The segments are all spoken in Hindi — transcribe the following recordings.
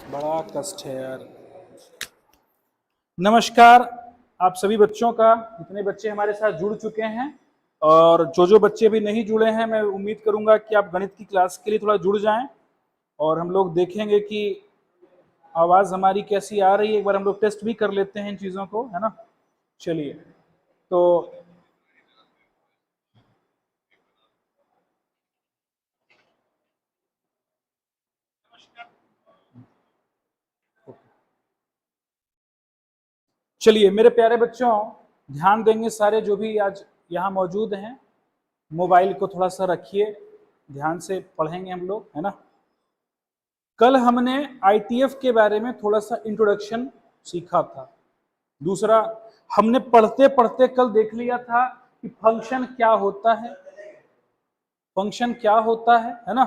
बड़ा कष्ट है यार। नमस्कार आप सभी बच्चों का, जितने बच्चे हमारे साथ जुड़ चुके हैं और जो बच्चे भी नहीं जुड़े हैं, मैं उम्मीद करूंगा कि आप गणित की क्लास के लिए थोड़ा जुड़ जाएं और हम लोग देखेंगे कि आवाज़ हमारी कैसी आ रही है। एक बार हम लोग टेस्ट भी कर लेते हैं इन चीज़ों को, है ना। चलिए तो चलिए मेरे प्यारे बच्चों, ध्यान देंगे सारे जो भी आज यहाँ मौजूद हैं। मोबाइल को थोड़ा सा रखिए, ध्यान से पढ़ेंगे हम लोग, है ना। कल हमने आईटीएफ के बारे में थोड़ा सा इंट्रोडक्शन सीखा था। दूसरा, हमने पढ़ते पढ़ते कल देख लिया था कि फंक्शन क्या होता है। फंक्शन क्या होता है ना।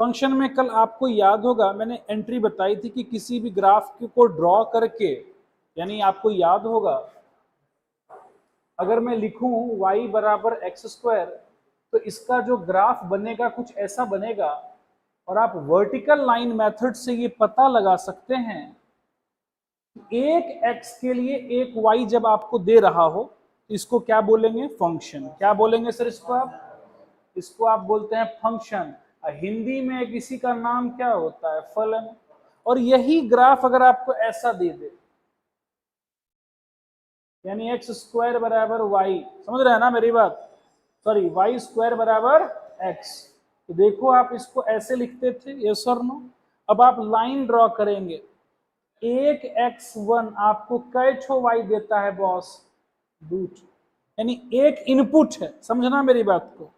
फंक्शन में कल आपको याद होगा मैंने एंट्री बताई थी कि किसी भी ग्राफ को ड्रॉ करके, यानी आपको याद होगा अगर मैं लिखूं y बराबर एक्स स्क्वायर, तो इसका जो ग्राफ बनेगा कुछ ऐसा बनेगा। और आप वर्टिकल लाइन मेथड से ये पता लगा सकते हैं, एक x के लिए एक y जब आपको दे रहा हो, इसको क्या बोलेंगे? फंक्शन। क्या बोलेंगे सर इसको आप बोलते हैं फंक्शन। हिंदी में किसी का नाम क्या होता है? फलन। और यही ग्राफ अगर आपको ऐसा दे दे, यानी एक्स स्क्वायर बराबर वाई, समझ रहे हैं ना मेरी बात, सॉरी वाई स्क्वायर बराबर एक्स, तो देखो आप इसको ऐसे लिखते थे, यस और नो। अब आप लाइन ड्रॉ करेंगे, एक x1 आपको कै ठो y देता है बॉस? 2, यानी एक इनपुट है, समझना मेरी बात को।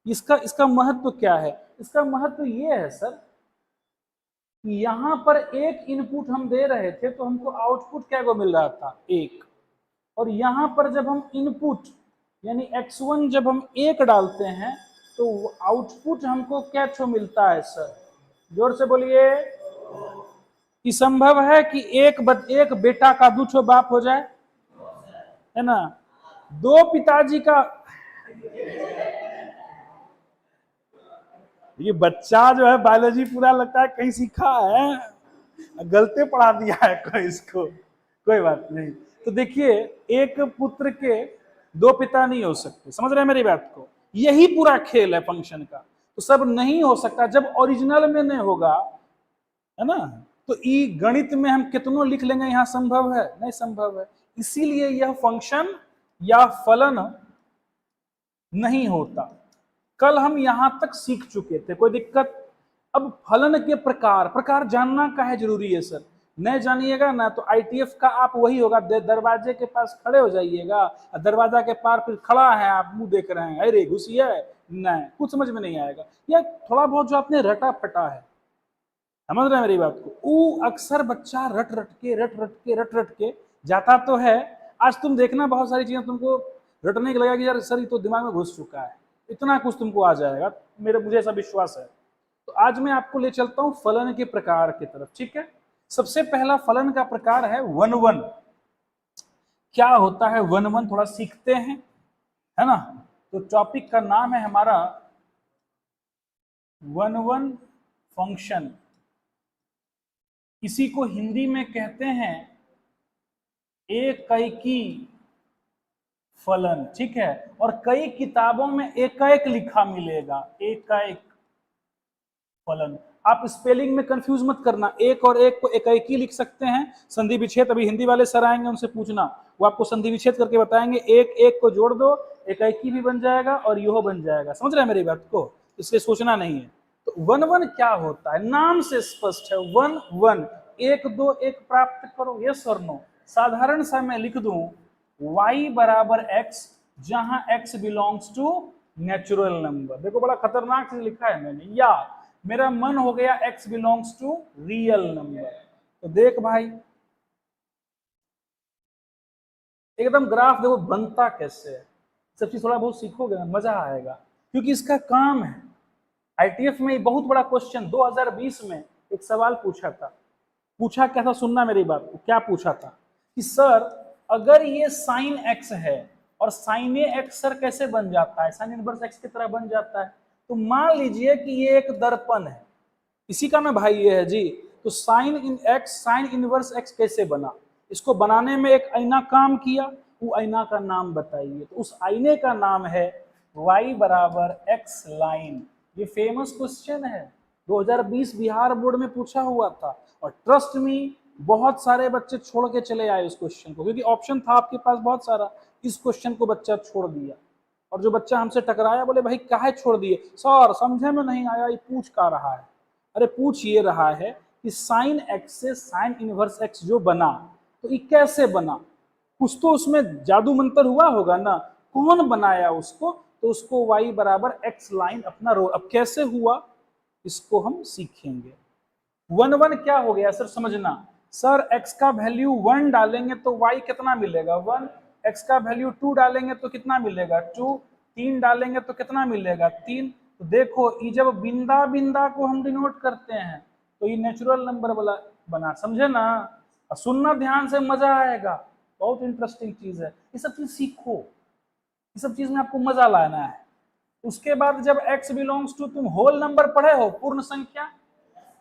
इसका इसका महत्व क्या है? इसका महत्व ये है सर, यहां पर एक इनपुट हम दे रहे थे तो हमको आउटपुट क्या को मिल रहा था? एक। और यहां पर जब हम इनपुट यानी x1 जब हम एक डालते हैं तो आउटपुट हमको क्या छो मिलता है सर? जोर से बोलिए। कि संभव है कि एक बेटा का दो ठो बाप हो जाए, है ना। दो पिताजी का, ये बच्चा जो है बायोलॉजी पूरा लगता है कहीं सीखा है, गलते पढ़ा दिया है कोई इसको, कोई बात नहीं। तो देखिए, एक पुत्र के दो पिता नहीं हो सकते, समझ रहे हैं मेरी बात को। यही पूरा खेल है फंक्शन का। तो सब नहीं हो सकता जब ओरिजिनल में नहीं होगा, है ना। तो ई गणित में हम कितनों लिख लेंगे, यहां संभव है? नहीं संभव है। इसीलिए यह फंक्शन या फलन नहीं होता। कल हम यहां तक सीख चुके थे, कोई दिक्कत? अब फलन के प्रकार जानना का है जरूरी है सर। नहीं जानिएगा ना तो आईटीएफ का आप वही होगा, दरवाजे के पास खड़े हो जाइएगा, दरवाजा के पार फिर खड़ा है, आप मुंह देख रहे हैं, अरे घुसिए, नहीं कुछ समझ में नहीं आएगा। या थोड़ा बहुत जो आपने रटा फटा है, समझ रहे हैं मेरी बात को, वो अक्सर बच्चा रट रट के जाता तो है। आज तुम देखना बहुत सारी चीजें तुमको रटने के लगेगा कि यार सर ये तो दिमाग में घुस चुका है, इतना कुछ तुमको आ जाएगा, मुझे ऐसा विश्वास है। तो आज मैं आपको ले चलता हूं फलन के प्रकार की तरफ, ठीक है। सबसे पहला फलन का प्रकार है वन वन। क्या होता है वन वन, थोड़ा सीखते हैं, है ना। तो टॉपिक का नाम है हमारा वन वन फंक्शन। इसी को हिंदी में कहते हैं एकैकी फलन, ठीक है। और कई किताबों में एकैक लिखा मिलेगा, एकैक फलन। आप स्पेलिंग में कंफ्यूज मत करना, एक और एक को एकैकी लिख सकते हैं, संधि विच्छेद अभी हिंदी वाले सर आएंगे उनसे पूछना, वो आपको संधि विच्छेद करके बताएंगे, एक एक को जोड़ दो, एकैकी भी बन जाएगा और यो बन जाएगा। समझ रहे हैं मेरी बात को, इसलिए सोचना नहीं है। तो वन वन क्या होता है? नाम से स्पष्ट है, वन वन, एक दो एक प्राप्त करो, यस और नो। साधारण सा मैं लिख दूं y बराबर x, जहां x belongs to natural number. देखो बड़ा खतरनाक चीज लिखा है मैंने, या मेरा मन हो गया x belongs to real number. तो देख भाई, एकदम ग्राफ देखो बनता कैसे है, सब चीज थोड़ा बहुत सीखोगे ना, मजा आएगा, क्योंकि इसका काम है। आईटीएफ में बहुत बड़ा क्वेश्चन 2020 में एक सवाल पूछा था। पूछा क्या था, सुनना मेरी बात को। क्या पूछा था कि सर अगर ये साइन एक्स है और साइन एक्स सर कैसे बन जाता है? साइन इनवर्स एक्स की तरह बन जाता है। तो मान लीजिए कि ये एक दर्पण है, इसी का ना भाई ये है जी, तो sine in x, sine inverse x कैसे बना, इसको बनाने में एक आईना काम किया, वो आईना का नाम बताइए। तो उस आईने का नाम है y बराबर x लाइन। ये फेमस क्वेश्चन है, 2020 बिहार बोर्ड में पूछा हुआ था, और ट्रस्ट मी बहुत सारे बच्चे छोड़ के चले आए उस क्वेश्चन को, क्योंकि ऑप्शन था आपके पास बहुत सारा, इस क्वेश्चन को बच्चा छोड़ दिया। और जो बच्चा हमसे टकराया बोले भाई काहे छोड़ दिए सर, समझे में नहीं आया, ये पूछ का रहा है। अरे पूछ ये रहा है कि साइन एक्स से साइन इनवर्स एक्स जो बना, तो ये कैसे बना, कुछ तो उसमें जादू मंत्र हुआ होगा ना, कौन बनाया उसको, तो उसको y बराबर x लाइन अपना रोल। अब कैसे हुआ इसको हम सीखेंगे। 1 1 क्या हो गया सर, समझना सर, x का वैल्यू 1 डालेंगे तो y कितना मिलेगा 1, x का वैल्यू 2 डालेंगे तो कितना मिलेगा 2, 3 डालेंगे तो कितना मिलेगा 3। तो देखो ये जब बिंदा बिंदा को हम डिनोट करते हैं तो ये नेचुरल नंबर वाला बना, समझे ना, सुनना ध्यान से, मजा आएगा, बहुत इंटरेस्टिंग चीज है, ये सब चीज सीखो, ये सब चीज में आपको मजा लाना है। उसके बाद जब x बिलोंग्स टू, तुम होल नंबर पढ़े हो, पूर्ण संख्या,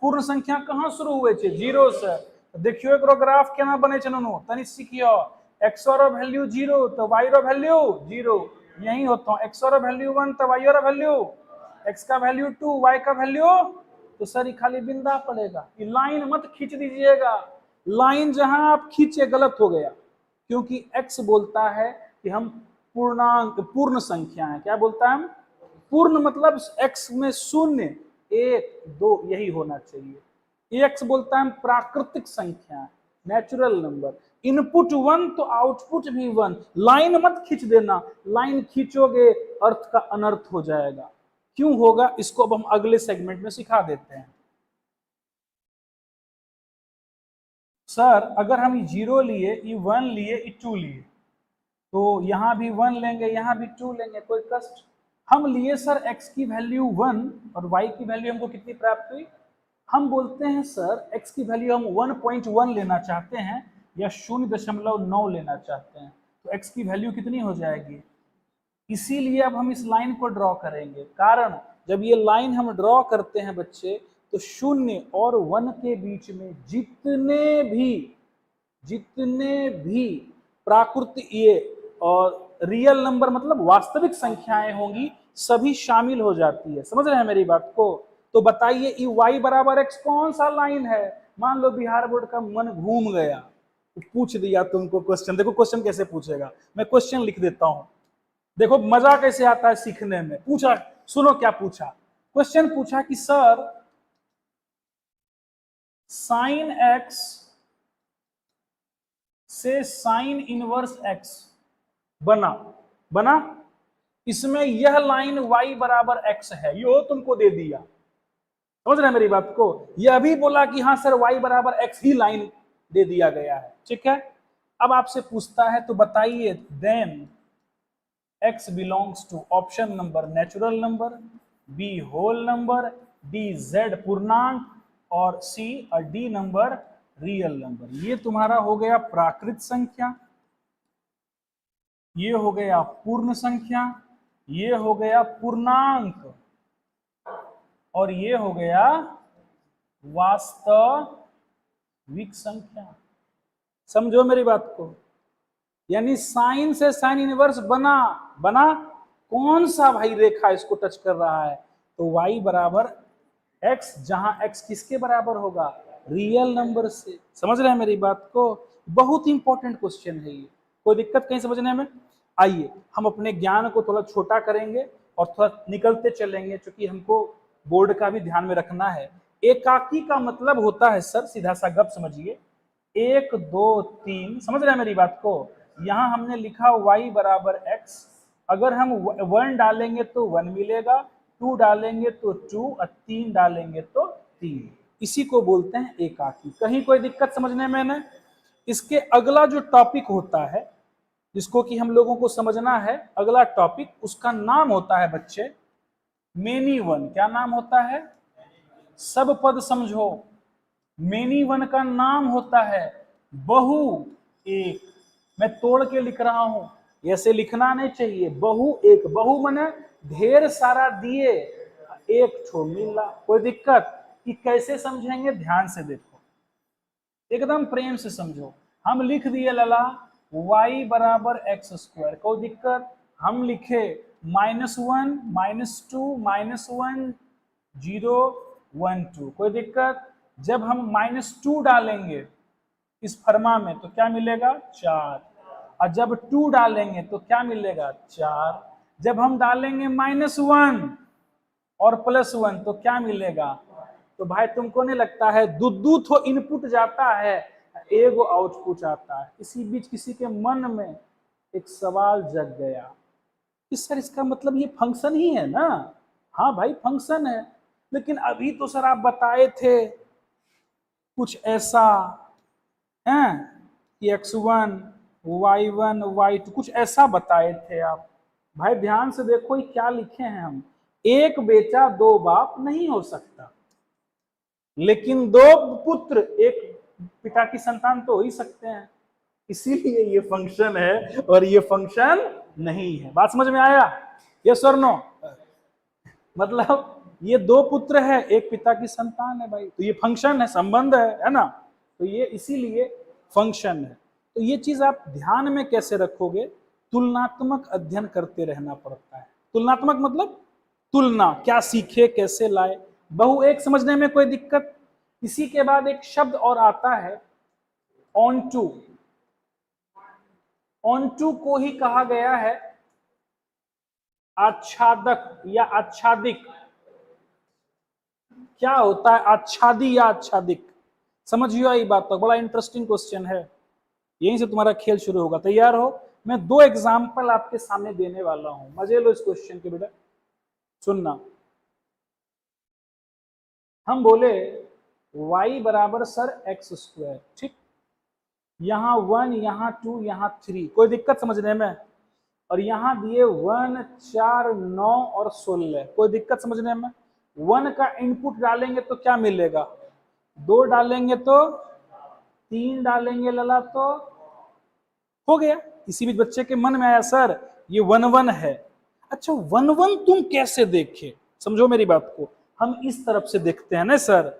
पूर्ण संख्या कहाँ शुरू हुए थे, 0 से। तो देखियो एक ग्राफ केना बने छे नुनू, तनी सीखियो, x रो वैल्यू 0 तो y रो वैल्यू 0, यही होता है, x रो वैल्यू 1 तो y रो वैल्यू, x का वैल्यू 2 y का वैल्यू, तो सर ये खाली बिंदा पड़ेगा, ये लाइन मत खींच दीजिएगा, लाइन जहां आप खींचे गलत हो गया, क्योंकि x बोलता है कि हम पूर्णांक, पूर्ण संख्या है, क्या बोलता है हम, पूर्ण मतलब x में 0 1 2 यही होना चाहिए। x बोलता है हम प्राकृतिक संख्या, नेचुरल नंबर, इनपुट 1 तो आउटपुट भी 1, लाइन मत खींच देना, लाइन खींचोगे अर्थ का अनर्थ हो जाएगा। क्यों होगा इसको अब हम अगले सेगमेंट में सिखा देते हैं। सर अगर हम 0 लिए, ये 1 लिए, ये 2 लिए, तो यहां भी 1 लेंगे, यहां भी 2 लेंगे, कोई कष्ट। हम लिए सर x की वैल्यू 1 और y की वैल्यू हमको कितनी प्राप्त हुई, हम बोलते हैं सर x की वैल्यू हम 1.1 लेना चाहते हैं या 0.9 लेना चाहते हैं, तो x की वैल्यू कितनी हो जाएगी। इसीलिए अब हम इस लाइन को ड्रॉ करेंगे, कारण जब ये लाइन हम ड्रॉ करते हैं बच्चे, तो 0 और 1 के बीच में जितने भी प्राकृतिक ये और रियल नंबर मतलब वास्तविक संख्याएं होंगी, सभी शामिल हो जाती है, समझ रहे हैं मेरी बात को। तो बताइए ये y बराबर x कौन सा लाइन है, मान लो बिहार बोर्ड का मन घूम गया, तो पूछ दिया तुमको क्वेश्चन, देखो क्वेश्चन कैसे पूछेगा, मैं क्वेश्चन लिख देता हूं, देखो मजा कैसे आता है सीखने में। पूछा, सुनो क्या पूछा, क्वेश्चन पूछा कि सर साइन x से साइन इनवर्स x बना, इसमें यह लाइन y बराबर x है, यो तुमको दे दिया, समझ रहे मेरी बात को। यह भी बोला कि हाँ सर y बराबर x ही लाइन दे दिया गया है, ठीक है। अब आपसे पूछता है तो बताइए, then x belongs to option number natural number, b whole number, d z पूर्णांक, और c और d नंबर रियल नंबर। ये तुम्हारा हो गया प्राकृत संख्या, ये हो गया पूर्ण संख्या, ये हो गया पूर्णांक, और ये हो गया वास्तविक संख्या। समझो मेरी बात को, यानी साइन से साइन इनवर्स बना कौन सा भाई रेखा इसको टच कर रहा है, तो y बराबर x, जहां x किसके बराबर होगा, रियल नंबर से। समझ रहे हैं मेरी बात को, बहुत इंपॉर्टेंट क्वेश्चन है ये, कोई दिक्कत कहीं समझने में। आइए हम अपने ज्ञान को थोड़ा छोटा करेंगे और थोड़ा निकलते चलेंगे, क्योंकि हमको बोर्ड का भी ध्यान में रखना है। एकाकी का मतलब होता है सर, सीधा सा गप समझिए, 1 2 3, समझ रहे हैं मेरी बात को। यहां हमने लिखा y बराबर x, अगर हम 1 डालेंगे तो 1 मिलेगा, 2 डालेंगे तो 2, और 3 डालेंगे तो 3, इसी को बोलते हैं एकाकी। कहीं कोई दिक्कत समझने में ना। इसके अगला जो टॉपिक होता है, जिसको कि हम लोगों को समझना है, अगला टॉपिक, उसका नाम होता है बच्चे मेनी वन। क्या नाम होता है, सब पद समझो, मेनी वन का नाम होता है बहु एक। मैं तोड़ के लिख रहा हूं, ऐसे लिखना नहीं चाहिए, बहु एक, बहु माने ढेर सारा दिए एक ठो मिला। कोई दिक्कत कि कैसे समझेंगे, ध्यान से देखो। एकदम प्रेम से समझो। हम लिख दिए लला y बराबर एक्स स्क्वायर, कोई दिक्कत? हम लिखे -1 -2 -1 0 1 2, कोई दिक्कत? जब हम -2 डालेंगे इस फर्मा में तो क्या मिलेगा 4, और जब 2 डालेंगे तो क्या मिलेगा 4, जब हम डालेंगे -1 और +1 तो क्या मिलेगा? तो भाई तुमको नहीं लगता है दू तो इनपुट जाता है, एगो आउटपुट आता है? इसी बीच किसी के मन में एक सवाल जग गया कि सर इसका मतलब ये फंक्शन ही है ना? हाँ भाई फंक्शन है, लेकिन अभी तो सर आप बताए थे कुछ ऐसा है कि x1 y1 y2 कुछ ऐसा बताए थे आप। भाई ध्यान से देखो ये क्या लिखे हैं हम, एक बेटा दो बाप नहीं हो सकता, लेकिन दो पुत्र एक पिता की संतान तो हो ही सकते हैं, इसीलिए ये फंक्शन है और ये फंक्शन नहीं है। बात समझ में आया? यस और नो? मतलब ये दो पुत्र है एक पिता की संतान है भाई, तो ये फंक्शन है, संबंध है ना? तो ये इसीलिए फंक्शन है। तो ये चीज आप ध्यान में कैसे रखोगे? तुलनात्मक अध्ययन करते रहना पड़ता है। तुलनात्मक मतलब तुलना, क्या सीखे कैसे लाए। बहु एक समझने में कोई दिक्कत? इसी के बाद एक शब्द और आता है ऑन टू। ऑन टू को ही कहा गया है आच्छादक या आच्छादिक। क्या होता है आच्छादी या आच्छादिक? समझिए आई बात तक, बड़ा इंटरेस्टिंग क्वेश्चन है, यहीं से तुम्हारा खेल शुरू होगा। तैयार हो? मैं दो एग्जाम्पल आपके सामने देने वाला हूं, मजे लो इस क्वेश्चन के बेटा, सुनना। हम बोले y बराबर सर एक्स स्क्वायर, ठीक, यहाँ 1 यहाँ 2 यहाँ 3, कोई दिक्कत समझने में? और यहाँ दिए 1 4 9 और 16, कोई दिक्कत समझने में? 1 का इनपुट डालेंगे तो क्या मिलेगा? 2 डालेंगे तो 3 डालेंगे लला तो हो गया। इसी बीच बच्चे के मन में आया सर ये 1 1 है। अच्छा 1 1 तुम कैसे देखे? समझो मेरी बात को, हम इस तरफ से देखते हैं ना सर,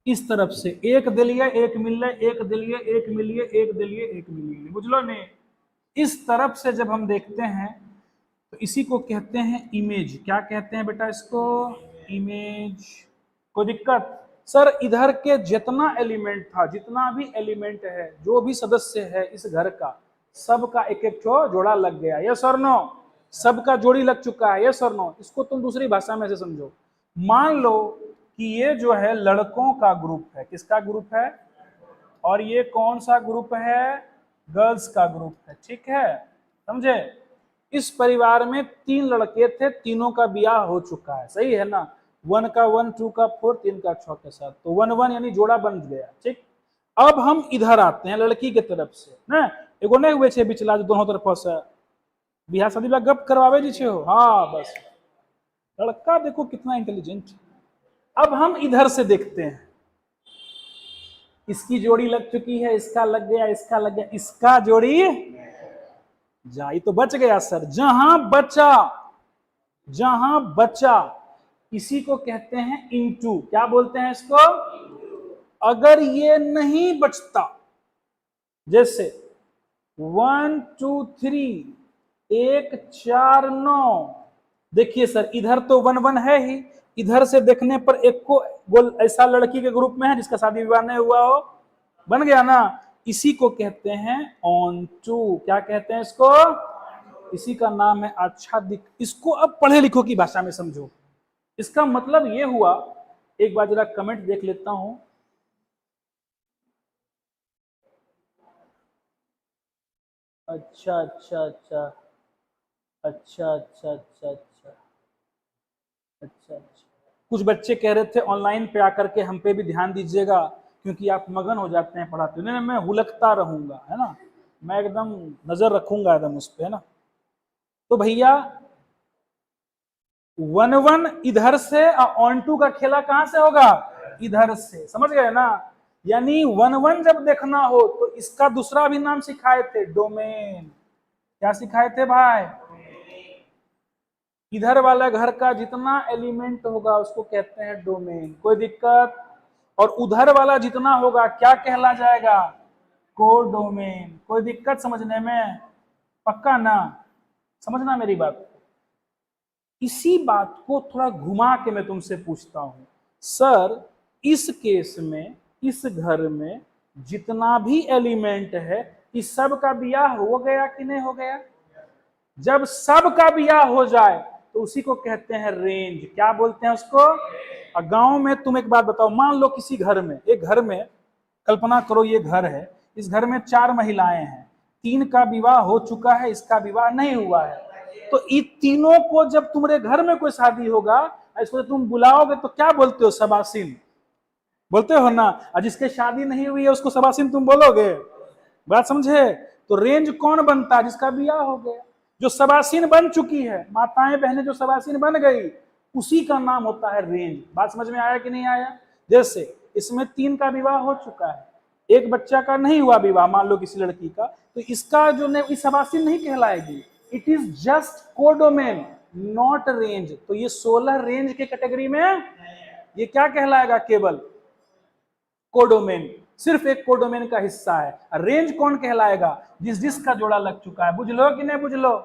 इस तरफ से एक दिलिए एक मिले, एक दिलिए एक मिलिए, एक दिलिए एक मिलिए, बुझलो ने? इस तरफ से जब हम देखते हैं तो इसी को कहते हैं इमेज। क्या कहते हैं बेटा इसको? इमेज। कोई दिक्कत? सर इधर के जितना एलिमेंट था, जितना भी एलिमेंट है, जो भी सदस्य है इस घर का, सबका एक एक जोड़ा लग गया, यस और नो? सबका जोड़ी लग चुका है, यस और नो? इसको तुम दूसरी भाषा में से समझो। मान लो कि ये जो है लड़कों का ग्रुप है, किसका ग्रुप है? और ये कौन सा ग्रुप है? गर्ल्स का ग्रुप है, ठीक है, समझे? इस परिवार में 3 लड़के थे, तीनों का ब्याह हो चुका है, सही है ना? 1 का 1 2 का 4 3 का 6 के साथ, तो 1 1 यानी जोड़ा बन गया, ठीक। अब हम इधर आते हैं लड़की के तरफ से ना, एगो नहीं हुए छे बिचला जो दोनों तरफ से बिहार शादी ला गप करवावे जी छे हो, हाँ बस। लड़का देखो कितना इंटेलिजेंट। अब हम इधर से देखते हैं, इसकी जोड़ी लग चुकी है, इसका लग गया, इसका लग गया, इसका जोड़ी जाई तो बच गया सर। जहां बचा, जहां बचा इसी को कहते हैं इनटू। क्या बोलते हैं इसको? अगर ये नहीं बचता, जैसे 1 2 3 1 4 9, देखिए सर इधर तो 1 1 है ही, इधर से देखने पर एक को बोल ऐसा लड़की के ग्रुप में है जिसका शादी विवाह नहीं हुआ हो, बन गया ना? इसी को कहते हैं ऑन टू। क्या कहते हैं इसको? इसी का नाम है आच्छादिक। इसको अब पढ़े लिखो की भाषा में समझो। इसका मतलब ये हुआ, एक बार जरा कमेंट देख लेता हूं। अच्छा अच्छा अच्छा अच्छा अच्छा अच्छा अच्छा अच्छा अच्छा। कुछ बच्चे कह रहे थे ऑनलाइन पे आकर के हम पे भी ध्यान दीजिएगा, क्योंकि आप मगन हो जाते हैं पढ़ाते। नहीं मैं हुलकता रहूंगा, है ना, मैं एकदम नजर रखूंगा एकदम उस पे, है ना। तो भैया 1 1 इधर से और ऑन टू का खेला कहां से होगा? इधर से, समझ गए ना? यानी 1 1 जब देखना हो तो इसका दूसरा भी नाम सिखाए थे, डोमेन। क्या सिखाए थे भाई? इधर वाला घर का जितना एलिमेंट होगा उसको कहते हैं डोमेन। कोई दिक्कत? और उधर वाला जितना होगा क्या कहला जाएगा? कोडोमेन। कोई दिक्कत समझने में? पक्का ना? समझना मेरी बात। इसी बात को थोड़ा घुमा के मैं तुमसे पूछता हूं, सर इस केस में इस घर में जितना भी एलिमेंट है इस सब का ब्याह हो गया कि नहीं हो गया? जब सब का ब्याह हो जाए तो उसी को कहते हैं रेंज। क्या बोलते हैं उसको? गांव में तुम एक बात बताओ, मान लो किसी घर में, एक घर में कल्पना करो ये घर है, इस घर में 4 महिलाएं हैं, 3 का विवाह हो चुका है, इसका विवाह नहीं हुआ है। तो इन तीनों को जब तुम्हारे घर में कोई शादी होगा, इसको तुम बुलाओगे तो क्या बोलते हो? सबासिन बोलते हो ना। और जिसके शादी नहीं हुई है उसको सबासिन तुम बोलोगे? बात समझे? तो रेंज कौन बनता है? जिसका ब्याह हो गया। जो सबासिन बन चुकी है, माताएं बहनें जो सबासिन बन गई, उसी का नाम होता है रेंज। बात समझ में आया कि नहीं आया? जैसे इसमें 3 का विवाह हो चुका है, एक बच्चा का नहीं हुआ विवाह, मान लो किसी लड़की का, तो इसका जो इस सबासिन नहीं कहलाएगी। It is just codomain, not range. तो ये 16 रेंज के कैटेगरी में ये क्या कहलाएगा? केवल कोडोमेन। सिर्फ एक कोडोमेन का हिस्सा है। रेंज कौन कहलाएगा? जिस जिसका जोड़ा लग चुका है। बुझ लो कि नहीं बुझ लो?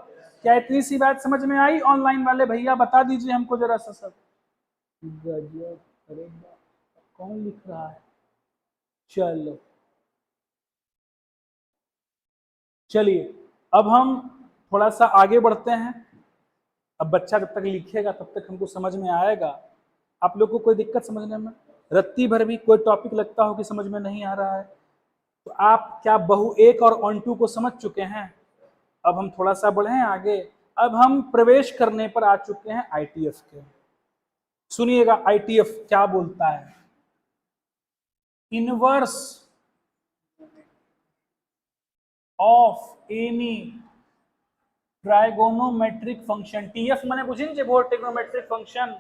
क्या इतनी सी बात समझ में आई? ऑनलाइन वाले भैया बता दीजिए हमको जरा सा सब। गजब। अरे कौन लिख रहा है? चलो चलिए अब हम थोड़ा सा आगे बढ़ते हैं। अब बच्चा जब तक लिखेगा तब तक हमको समझ में आएगा। आप लोग को कोई दिक्कत समझने में? रत्ती भर भी कोई टॉपिक लगता हो कि समझ में नहीं आ रहा है तो आप क्या बहु एक और ऑन टू को समझ चुके हैं? अब हम थोड़ा सा बढ़े आगे। अब हम प्रवेश करने पर आ चुके हैं आईटीएफ के। सुनिएगा आईटीएफ क्या बोलता है। Inverse of any trigonometric function, TF माने बुझिन वो trigonometric function,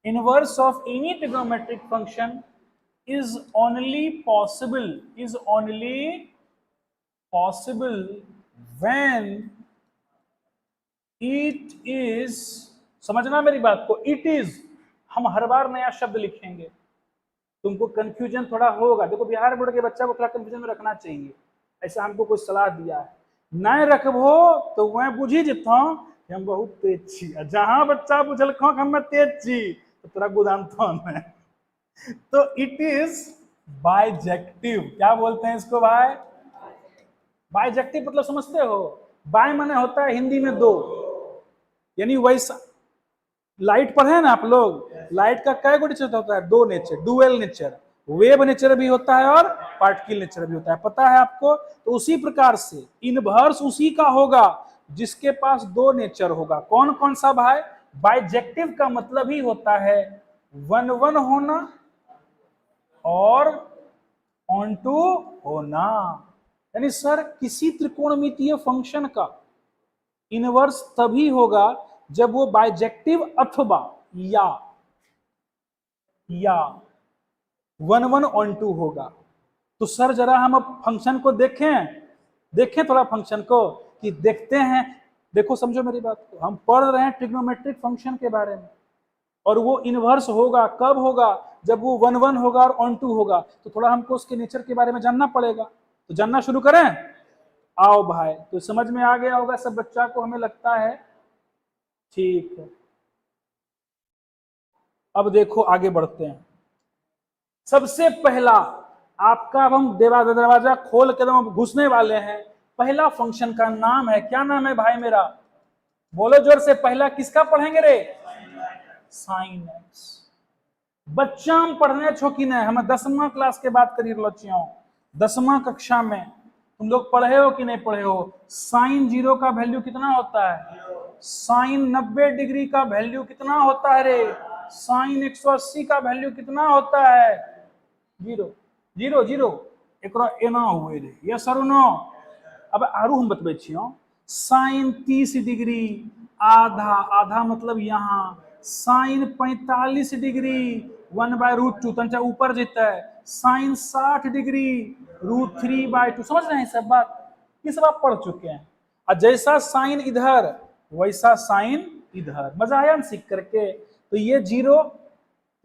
inverse of any trigonometric function is only possible when it is, समझना मेरी बात को, it is, हम हर बार नया शब्द लिखेंगे, तुमको कंफ्यूजन थोड़ा होगा। देखो बिहार बोर्ड के बच्चा को थोड़ा कंफ्यूजन में रखना चाहिए, ऐसा हमको कोई सलाह दिया है। नहीं रखबो तो वह बुझी जितो कि हम बहुत तेज छी, जहां बच्चा बुझल हम तेज छी तो तोरा गोदाम है। तो इट इज बाइजेक्टिव। क्या बोलते हैं इसको भाई? बाइजेक्टिव मतलब समझते हो? बाय माने होता है हिंदी में 2, यानी वैसा लाइट पढ़े ना आप लोग, लाइट का कै गो नेचर होता है? 2 nature, dual nature, wave nature भी होता है और पार्टिकल नेचर भी होता है, पता है आपको? तो उसी प्रकार से इनवर्स उसी का होगा जिसके पास 2 नेचर होगा। कौन कौन सा भाई? बाइजेक्टिव का मतलब ही होता है 1-1 होना और ऑन टू होना। यानी सर किसी त्रिकोणमितीय फंक्शन का इनवर्स तभी होगा जब वो बाइजेक्टिव अथवा या 1-1 ऑन टू होगा। तो सर जरा हम अब फंक्शन को देखें थोड़ा फंक्शन को कि देखते हैं। देखो समझो मेरी बात को, हम पढ़ रहे हैं ट्रिग्नोमेट्रिक फंक्शन के बारे में और वो इनवर्स होगा कब होगा? जब वो 1-1 होगा और ऑन टू होगा। तो थोड़ा हमको उसके नेचर के बारे में जानना पड़ेगा। तो जानना शुरू करें? आओ भाई, तो समझ में आ गया होगा सब बच्चा को, हमें लगता है। ठीक है, अब देखो आगे बढ़ते हैं। सबसे पहला आपका, अब हम दरवाजा खोल के हम घुसने वाले हैं। पहला फंक्शन का नाम है, क्या नाम है भाई मेरा? बोलो जोर से, पहला किसका पढ़ेंगे रे? Sine x. बच्चा हम पढ़ने छो कि नहीं? हमें 10वां क्लास के बात करी लो, 10वां कक्षा में तुम लोग पढ़े हो कि नहीं पढ़े हो? साइन 0 का वैल्यू कितना होता है? साइन 90 डिग्री का वैल्यू कितना होता है रे? साइन 180 का वैल्यू कितना होता है? 0 0 0। एक एना हुए रे, यस और नो? अब आरू हम बतबे छियो। साइन 30 डिग्री आधा मतलब यहाँ, साइन 45 डिग्री 1/√2 तंचा ऊपर जेता है, साइन 60 डिग्री √3/2। समझ रहे हैं सब बात? ये सब आप पढ़ चुके हैं। और जैसा साइन इधर वैसा साइन इधर। मजा आया सीख करके? तो ये 0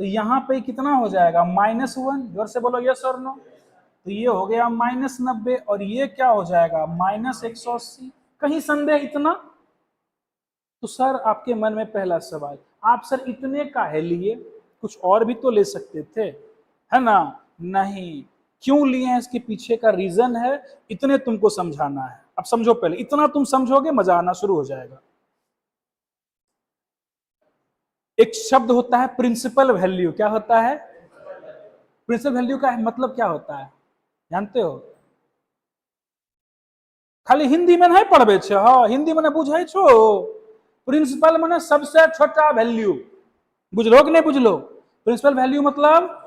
तो यहाँ पे कितना हो जाएगा -1, जोर से बोलो यस और नो। तो ये हो गया -90 और ये क्या हो जाएगा -180। कहीं संदेह इतना? तो सर आपके मन में पहला सवाल, आप सर इतने काहे लिए, कुछ और भी तो ले सकते थे, है ना? नहीं। क्यों लिए हैं इसके पीछे का रीजन है, इतने तुमको समझाना है। अब समझो, पहले इतना तुम समझोगे मजा आना शुरू हो जाएगा। एक शब्द होता है प्रिंसिपल वैल्यू। क्या होता है? प्रिंसिपल वैल्यू का मतलब क्या होता है जानते हो? खाली हिंदी में नहीं पढ़बे छे, हाँ हिंदी में बुझे छो। प्रिंसिपल माने सबसे छोटा वैल्यू, बुझलो कि नहीं बुझलो? प्रिंसिपल वैल्यू मतलब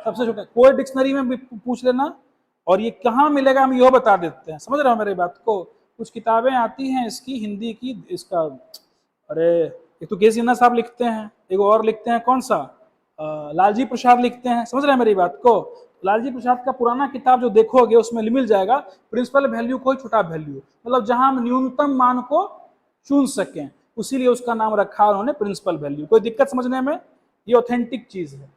सबसे छोटा। कोई डिक्शनरी में भी पूछ लेना। और ये कहाँ मिलेगा हम यह बता देते हैं, समझ रहे हो मेरी बात को? कुछ किताबें आती हैं इसकी, हिंदी की, इसका अरे एक तो के.सी. साहब लिखते हैं, एक और लिखते हैं कौन सा, लालजी प्रसाद लिखते हैं, समझ रहे हैं मेरी बात को? लालजी प्रसाद का पुराना किताब जो देखोगे उसमें मिल जाएगा प्रिंसिपल वैल्यू कोई छोटा वैल्यू, मतलब जहां हम न्यूनतम मान को चुन सकें, उसीलिए उसका नाम रखा उन्होंने प्रिंसिपल वैल्यू। कोई दिक्कत समझने में? ये ऑथेंटिक चीज है।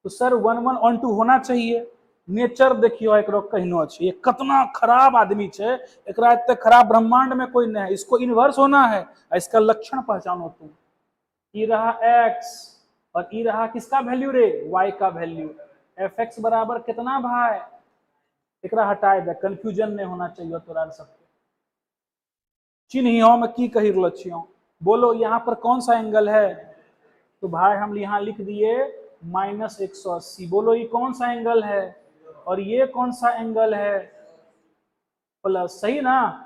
तो सर 1 1 ऑन 2 होना चाहिए। नेचर देखियो एक कहनो छे, ये कितना खराब आदमी छे, एकरा इतने खराब ब्रह्मांड में कोई नहीं है, इसको इन्वर्स होना है। इसका लक्षण पहचानो तुम। ई रहा x और ई रहा किसका वैल्यू रे, y का वैल्यू। fx बराबर कितना भाई, एकरा हटाए दे, कंफ्यूजन नहीं होना चाहिए तोरा सबके। चिन्हियों में की कही रहल छियो, बोलो यहाँ पर कौन सा एंगल है? तो भाई हम यहाँ लिख दिए -180। बोलो ये कौन सा एंगल है और ये कौन सा एंगल है? प्लस, सही ना?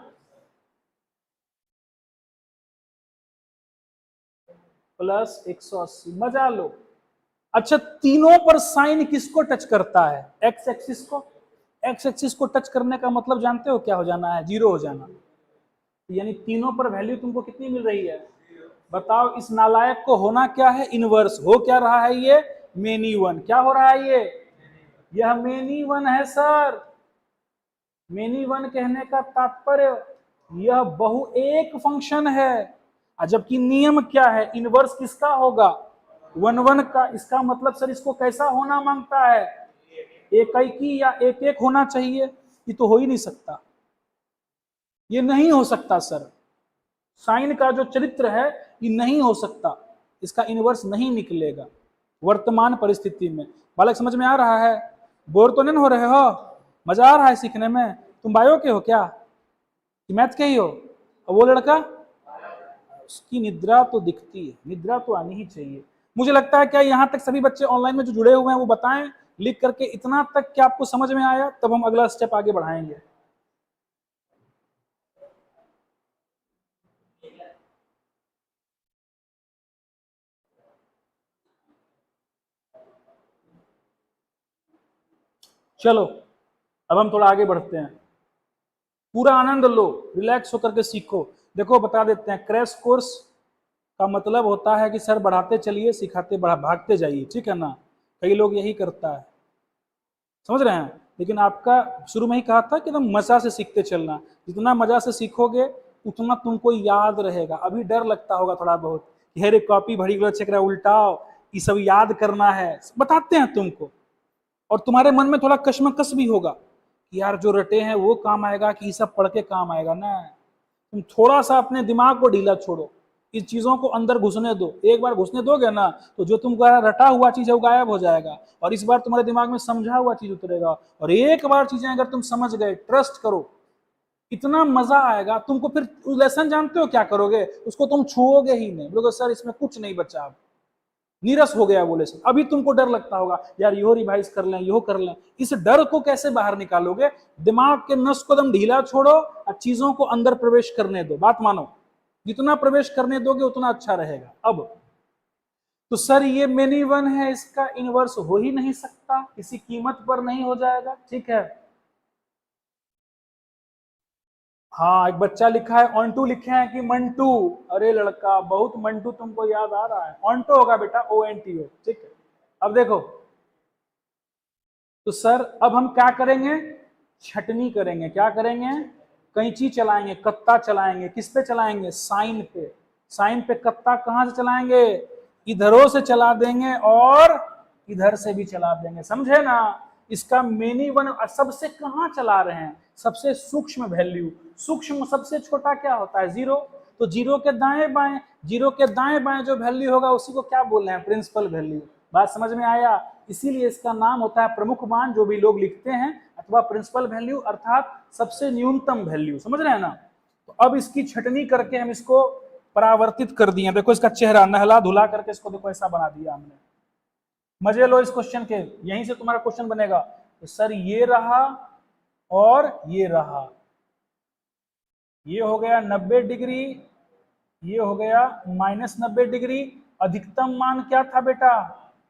+180, मजा लो। अच्छा, तीनों पर साइन किसको टच करता है? एक्स एक्सिस को। एक्स एक्सिस को टच करने का मतलब जानते हो क्या हो जाना है? 0 हो जाना। यानी तीनों पर वैल्यू तुमको कितनी मिल रही है? बताओ इस नालायक को होना क्या है? इनवर्स। हो क्या रहा है ये? Many one. क्या हो रहा है ये? यह मेनी वन है सर। मेनी वन कहने का तात्पर्य यह बहु एक फंक्शन है। जबकि नियम क्या है? इनवर्स किसका होगा? 1 1 का। इसका मतलब सर इसको कैसा होना मांगता है? एक ही या एक एक होना चाहिए। ये तो हो ही नहीं सकता, ये नहीं हो सकता सर। साइन का जो चरित्र है ये नहीं हो सकता, इसका इनवर्स नहीं निकलेगा वर्तमान परिस्थिति में। बालक समझ में आ रहा है? बोर तो नहीं हो रहे हो? मजा आ रहा है सीखने में? तुम बायो के हो क्या, मैथ के ही हो? और वो लड़का, उसकी निद्रा तो दिखती है, निद्रा तो आनी ही चाहिए। मुझे लगता है क्या यहाँ तक सभी बच्चे ऑनलाइन में जो जुड़े हुए हैं वो बताएं लिख करके, इतना तक क्या आपको समझ में आया? तब हम अगला स्टेप आगे बढ़ाएंगे। चलो अब हम थोड़ा आगे बढ़ते हैं। पूरा आनंद लो, रिलैक्स होकर के सीखो। देखो बता देते हैं, क्रैश कोर्स का मतलब होता है कि सर बढ़ाते चलिए, सिखाते भागते जाइए, ठीक है ना? कई लोग यही करता है, समझ रहे हैं? लेकिन आपका शुरू में ही कहा था कि एकदम मजा से सीखते चलना। जितना मजा से सीखोगे उतना तुमको याद रहेगा। अभी डर लगता होगा थोड़ा बहुत, हेरे कॉपी भरी गल उल्टाओ, ये सब याद करना है, बताते हैं तुमको। और तुम्हारे मन में थोड़ा कश्मकश भी होगा कि यार जो रटे हैं वो काम आएगा कि ये सब पढ़ के काम आएगा ना। तुम थोड़ा सा अपने दिमाग को ढीला छोड़ो, इस चीजों को अंदर घुसने दो। एक बार घुसने दोगे ना तो जो तुमको रटा हुआ चीज है वो गायब हो जाएगा, और इस बार तुम्हारे दिमाग में समझा हुआ चीज उतरेगा। और एक बार चीजें अगर तुम समझ गए, ट्रस्ट करो, इतना मजा आएगा तुमको। फिर लेसन जानते हो क्या करोगे? उसको तुम छुओगे ही नहीं, बोलोगे सर इसमें कुछ नहीं बचा, अब नीरस हो गया बोले से। अभी तुमको डर लगता होगा यार यो रिवाइज कर लें, यो कर लें। इस डर को कैसे बाहर निकालोगे? दिमाग के नस को एकदम ढीला छोड़ो और चीजों को अंदर प्रवेश करने दो। बात मानो, जितना प्रवेश करने दोगे उतना अच्छा रहेगा। अब तो सर ये मेनी वन है, इसका इनवर्स हो ही नहीं सकता, किसी कीमत पर नहीं हो जाएगा, ठीक है? हाँ, एक बच्चा लिखा है ऑन टू, लिखे हैं कि मंटू। अरे लड़का, बहुत मंटू तुमको याद आ रहा है। ऑनटो होगा बेटा, ONTO, ठीक है? अब देखो, तो सर अब हम क्या करेंगे? छटनी करेंगे। क्या करेंगे? कैंची चलाएंगे, कत्ता चलाएंगे। किस पे चलाएंगे? साइन पे। साइन पे कत्ता कहां से चलाएंगे? इधरों से चला देंगे और इधर से भी चला देंगे, समझे ना। इसका मेनी वन सबसे कहाँ चला रहे हैं, सबसे सूक्ष्म वैल्यू। सूक्ष्म सबसे छोटा क्या होता है, जीरो। तो जीरो के दाएं बाएं, जीरो के दाएं बाएं जो वैल्यू होगा उसी को क्या बोल रहे हैं, प्रिंसिपल वैल्यू। बात समझ में आया। इसीलिए इसका नाम होता है प्रमुख मान, जो भी लोग लिखते हैं, अथवा प्रिंसिपल वैल्यू अर्थात सबसे न्यूनतम वैल्यू, समझ रहे हैं ना। तो अब इसकी छटनी करके हम इसको परावर्तित कर दिए। देखो इसका चेहरा नहला धुला करके इसको देखो ऐसा बना दिया हमने। मजे लो इस क्वेश्चन के, यहीं से तुम्हारा क्वेश्चन बनेगा। तो सर ये रहा और ये रहा, ये हो गया 90 डिग्री, ये हो गया -90 डिग्री। अधिकतम मान क्या था बेटा,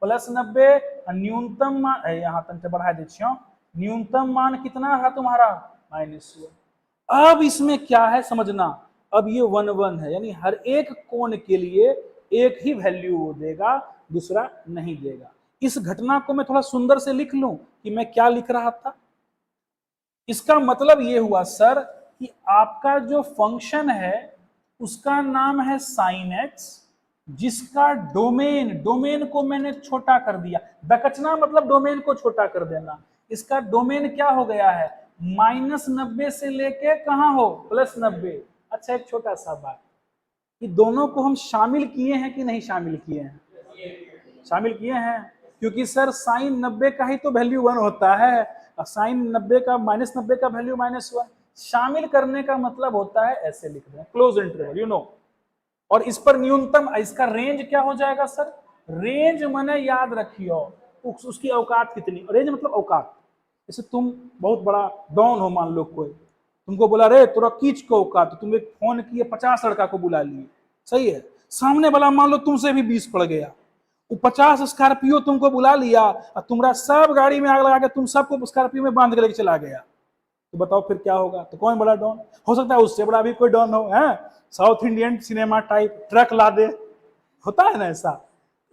+90, और न्यूनतम मान यहाँ तक बढ़ा दीजिए, न्यूनतम मान कितना था तुम्हारा, -1। अब इसमें क्या है समझना, अब ये 1 1 है, यानी हर एक कोण के लिए एक ही वैल्यू वो देगा, दूसरा नहीं देगा। इस घटना को मैं थोड़ा सुंदर से लिख लूं कि मैं क्या लिख रहा था। इसका मतलब ये हुआ सर कि आपका जो फंक्शन है उसका नाम है sin x, जिसका डोमेन, डोमेन को मैंने छोटा कर दिया। बकचना मतलब डोमेन को छोटा कर देना। इसका डोमेन क्या हो गया है, -90 से लेके कहां हो, +90। अच्छा एक छोटा सा बात, कि दोनों को हम शामिल किए हैं कि नहीं शामिल किए हैं, शामिल किए हैं। क्योंकि सर sin 90 का ही तो वैल्यू 1 होता है, और sin 90 का -90 का वैल्यू -1। शामिल करने का मतलब होता है ऐसे लिख रहे हैं, क्लोज इंटरवल, यू नो। और इस पर न्यूनतम, इसका रेंज क्या हो जाएगा सर, रेंज माने याद रखियो उसकी औकात कितनी, रेंज मतलब औकात। जैसे तुम बहुत बड़ा डॉन हो, मान लो कोई तुमको बोला रे तोरा कीच को औकात, तो तुम एक फोन किए 50 लड़का को बुला लिए, सही है। सामने वाला मान लो तुमसे भी 20 पड़ गया, वो 50 स्कॉर्पियो तुमको बुला लिया और तुम्हारा सब गाड़ी में आग लगा के तुम सबको स्कॉर्पियो में बांध के लेके चला गया, तो बताओ फिर क्या होगा। तो कौन बड़ा डॉन हो सकता है, उससे बड़ा भी कोई डॉन हो, है South Indian cinema type, truck ला दे, होता है ना ऐसा।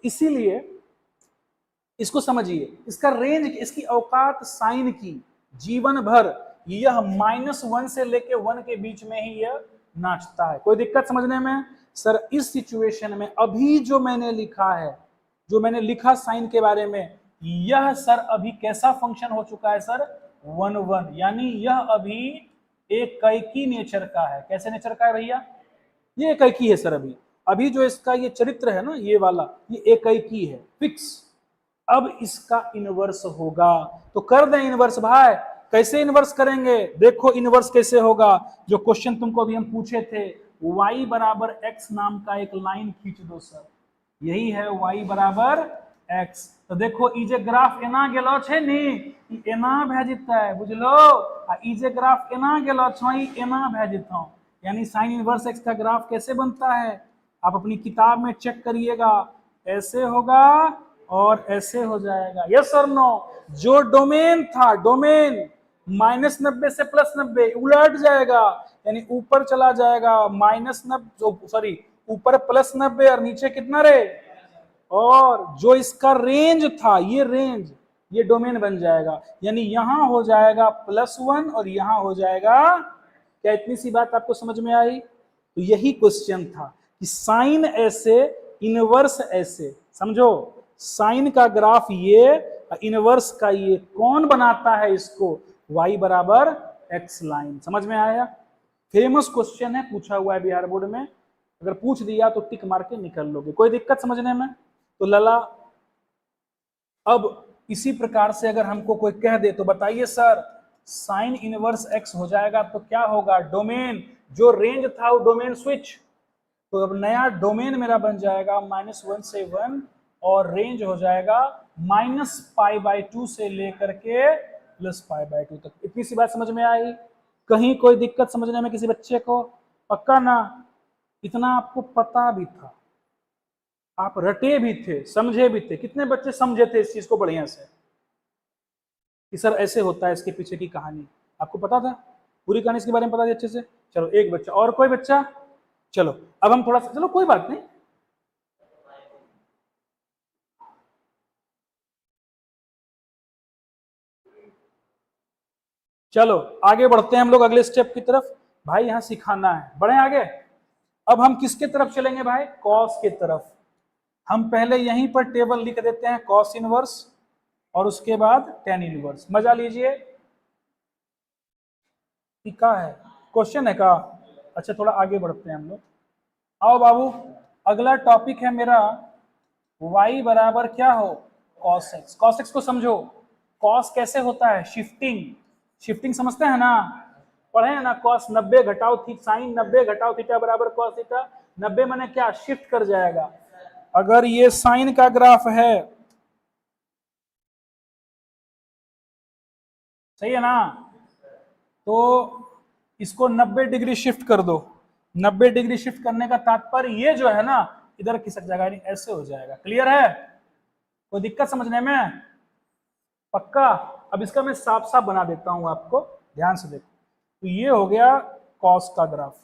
इसीलिए इसको समझिए, इसका रेंज, इसकी औकात साइन की जीवन भर यह -1 से लेके 1 के बीच में ही यह नाचता है। कोई दिक्कत समझने में। सर इस सिचुएशन में अभी जो मैंने लिखा है, जो मैंने लिखा साइन के बारे में, यह सर अभी कैसा फंक्शन हो चुका है सर, 1 1, यानी यह अभी एकैकी नेचर का है। कैसे नेचर का है भैया, ये एकैकी है सर। अभी अभी जो इसका ये चरित्र है ना, ये वाला, ये एकैकी है, फिक्स। अब इसका इनवर्स होगा, तो कर दें इनवर्स भाई। कैसे इनवर्स करेंगे, देखो इनवर्स कैसे होगा। जो क्वेश्चन तुमको अभी हम पूछे थे, y बराबर x नाम का एक लाइन खींच दो सर, यही है y बराबर x। तो देखो ई जे ग्राफ एना गेलो छे नी, ई एना भे जेतै, बुझलो। आ ई जे ग्राफ एना गेलो छ, ई एना भे जेतौ। यानी साइन इनवर्स x का ग्राफ कैसे बनता है, आप अपनी किताब में चेक करिएगा, ऐसे होगा और ऐसे हो जाएगा। यस और नो। जो डोमेन था, डोमेन -90 से +90 उलट जाएगा, यानी ऊपर चला जाएगा -90, सॉरी ऊपर +90 और नीचे कितना रे। और जो इसका रेंज था, ये रेंज, ये डोमेन बन जाएगा, यानी यहां हो जाएगा +1 और यहां हो जाएगा। क्या इतनी सी बात आपको समझ में आई। तो यही क्वेश्चन था कि साइन ऐसे, इनवर्स ऐसे, समझो साइन का ग्राफ ये, इनवर्स का ये, कौन बनाता है इसको, y बराबर x लाइन। समझ में आया। फेमस क्वेश्चन है, पूछा हुआ है बिहार बोर्ड में, अगर पूछ दिया तो टिक मार के निकल लोगे। कोई दिक्कत समझने में। तो लला, अब इसी प्रकार से अगर हमको कोई कह दे तो बताइए सर साइन इनवर्स x हो जाएगा तो क्या होगा, डोमेन, जो रेंज था वो डोमेन स्विच, तो अब नया डोमेन मेरा बन जाएगा -1 से 1, और रेंज हो जाएगा -π/2 से लेकर के +π/2 तक। इतनी सी बात समझ में आई। कहीं कोई दिक्कत समझने में किसी बच्चे को, पक्का ना। इतना आपको पता भी था, आप रटे भी थे, समझे भी थे। कितने बच्चे समझे थे इस चीज को बढ़िया से, कि सर ऐसे होता है, इसके पीछे की कहानी आपको पता था, पूरी कहानी इसके बारे में पता थी अच्छे से। चलो एक बच्चा, और कोई बच्चा। चलो अब हम थोड़ा सा, चलो कोई बात नहीं, चलो आगे बढ़ते हैं हम लोग अगले स्टेप की तरफ। भाई यहां सिखाना है, बढ़े आगे। अब हम किसके तरफ चलेंगे भाई, कॉस के तरफ। हम पहले यहीं पर टेबल लिख देते हैं कॉस इनवर्स और उसके बाद टेन इनवर्स। मजा लीजिए। का है क्वेश्चन है का। अच्छा थोड़ा आगे बढ़ते हैं हम लोग। आओ बाबू, अगला टॉपिक है मेरा y बराबर क्या हो, cos x। cos x को समझो, cos कैसे होता है, शिफ्टिंग। शिफ्टिंग समझते हैं ना, पढ़े हैं ना। cos 90 घटाओ थीटा, sin 90 घटाओ थीटा बराबर cos थीटा। 90 माने क्या, शिफ्ट कर जाएगा। अगर ये साइन का ग्राफ है, सही है ना, तो इसको 90 डिग्री शिफ्ट कर दो। 90 डिग्री शिफ्ट करने का तात्पर्य ये जो है ना, इधर खिसक जाएगा, यानी ऐसे हो जाएगा। क्लियर है, कोई दिक्कत समझने में, पक्का। अब इसका मैं साफ साफ बना देता हूं आपको, ध्यान से देखो। तो ये हो गया कॉस का ग्राफ,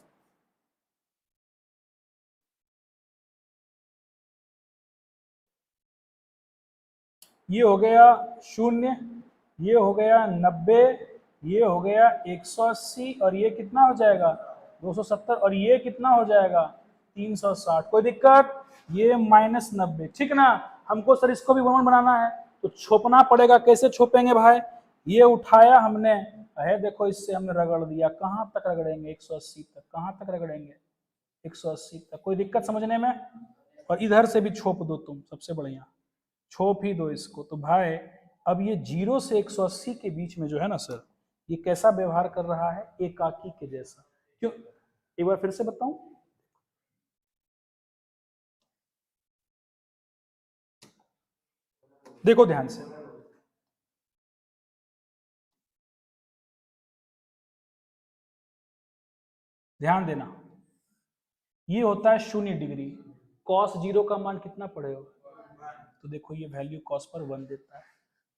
ये हो गया 0, ये हो गया 90, ये हो गया 180 और ये कितना हो जाएगा 270 और ये कितना हो जाएगा 360। कोई दिक्कत, ये -90, ठीक ना। हमको सर इसको भी 1 बनाना है तो छोपना पड़ेगा। कैसे छोपेंगे भाई, ये उठाया हमने, है देखो, इससे हमने रगड़ दिया। कहां तक रगड़ेंगे, 180 तक। कहां तक रगड़ेंगे, 180 तक। कोई दिक्कत समझने में। और इधर से भी छोप दो तुम, सबसे बढ़िया छोप ही दो इसको। तो भाई अब ये 0 से 180 के बीच में जो है ना सर, ये कैसा व्यवहार कर रहा है, एकाकी के जैसा। क्यों, एक बार फिर से बताऊं, देखो ध्यान से। ध्यान देना, ये होता है 0 डिग्री। कॉस 0 का मान कितना पड़ेगा, तो देखो ये वैल्यू कॉस पर 1 देता है।